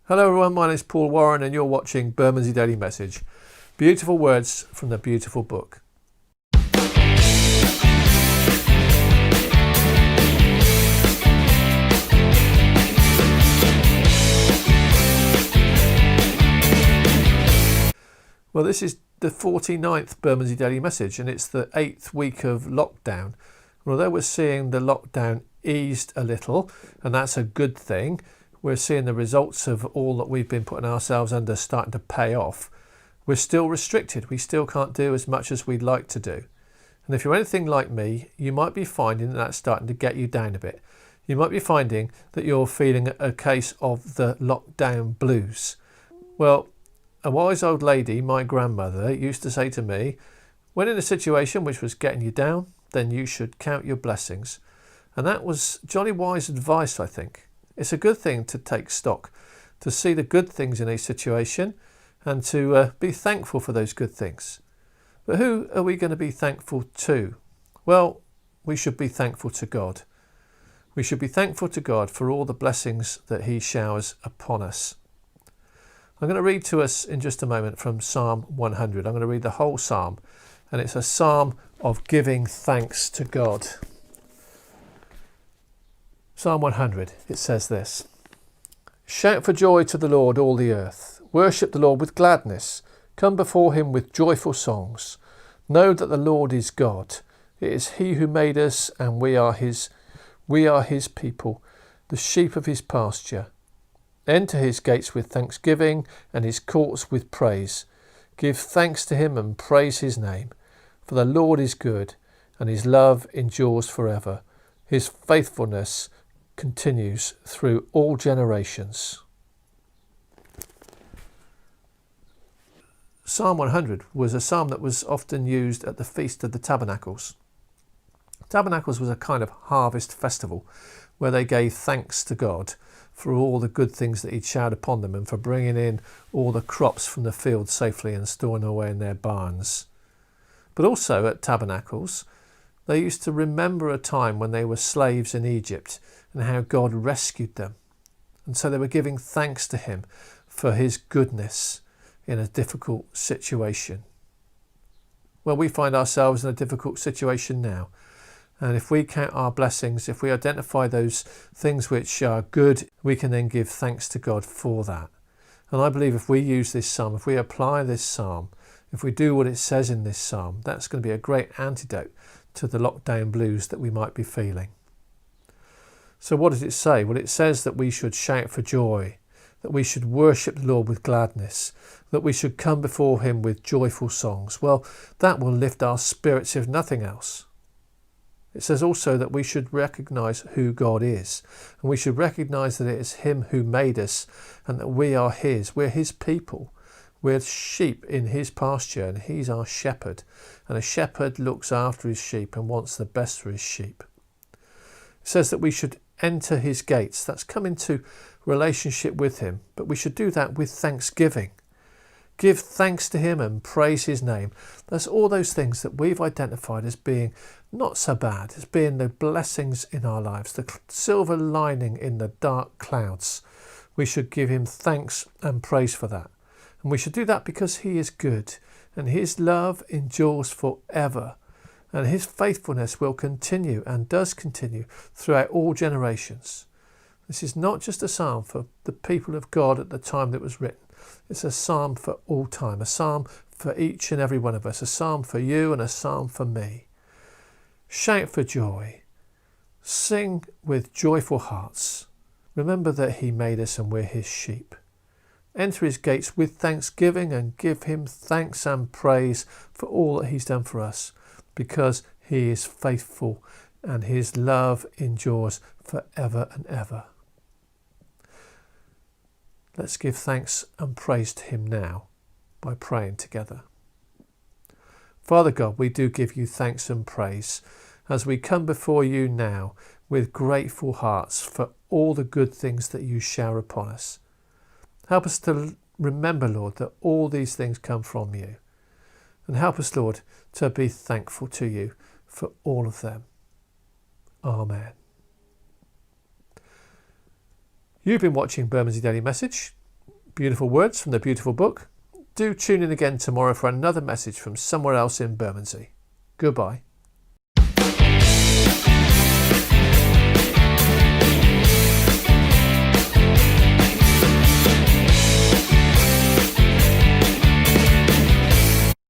Hello everyone, my name is Paul Warren and you're watching Bermondsey Daily Message. Beautiful words from the beautiful book. Well, this is the 49th Bermondsey Daily Message and it's the 8th week of lockdown. Although we're seeing the lockdown eased a little, and that's a good thing, we're seeing the results of all that we've been putting ourselves under starting to pay off. We're still restricted. We still can't do as much as we'd like to do. And if you're anything like me, you might be finding that that's starting to get you down a bit. You might be finding that you're feeling a case of the lockdown blues. Well, a wise old lady, my grandmother, used to say to me, when in a situation which was getting you down, then you should count your blessings. And that was jolly wise advice, I think. It's a good thing to take stock, to see the good things in a situation and to be thankful for those good things. But who are we going to be thankful to? Well, we should be thankful to God. We should be thankful to God for all the blessings that he showers upon us. I'm going to read to us in just a moment from Psalm 100. I'm going to read the whole psalm, and it's a psalm of giving thanks to God. Psalm 100, it says this: Shout for joy to the Lord, all the earth. Worship the Lord with gladness. Come before him with joyful songs. Know that the Lord is God. It is he who made us, and we are his people, the sheep of his pasture. Enter his gates with thanksgiving and his courts with praise. Give thanks to him and praise his name. For the Lord is good, and his love endures forever. His faithfulness continues through all generations. Psalm 100 was a psalm that was often used at the Feast of the Tabernacles. Tabernacles was a kind of harvest festival where they gave thanks to God for all the good things that he'd showered upon them and for bringing in all the crops from the field safely and storing them away in their barns. But also at Tabernacles, they used to remember a time when they were slaves in Egypt and how God rescued them. And so they were giving thanks to him for his goodness in a difficult situation. Well, we find ourselves in a difficult situation now. And if we count our blessings, if we identify those things which are good, we can then give thanks to God for that. And I believe if we use this psalm, if we apply this psalm, if we do what it says in this psalm, that's going to be a great antidote to the lockdown blues that we might be feeling. So what does it say? Well, it says that we should shout for joy, that we should worship the Lord with gladness, that we should come before him with joyful songs. Well, that will lift our spirits if nothing else. It says also that we should recognise who God is, and we should recognise that it is him who made us and that we are his. We're his people. We're sheep in his pasture and he's our shepherd. And a shepherd looks after his sheep and wants the best for his sheep. It says that we should enter his gates. That's come into relationship with him. But we should do that with thanksgiving. Give thanks to him and praise his name. That's all those things that we've identified as being not so bad, as being the blessings in our lives, the silver lining in the dark clouds. We should give him thanks and praise for that. And we should do that because he is good and his love endures forever. And his faithfulness will continue and does continue throughout all generations. This is not just a psalm for the people of God at the time that it was written. It's a psalm for all time, a psalm for each and every one of us, a psalm for you and a psalm for me. Shout for joy. Sing with joyful hearts. Remember that he made us and we're his sheep. Enter his gates with thanksgiving and give him thanks and praise for all that he's done for us, because he is faithful and his love endures forever and ever. Let's give thanks and praise to him now by praying together. Father God, we do give you thanks and praise as we come before you now with grateful hearts for all the good things that you shower upon us. Help us to remember, Lord, that all these things come from you. And help us, Lord, to be thankful to you for all of them. Amen. You've been watching Bermondsey Daily Message. Beautiful words from the beautiful book. Do tune in again tomorrow for another message from somewhere else in Bermondsey. Goodbye.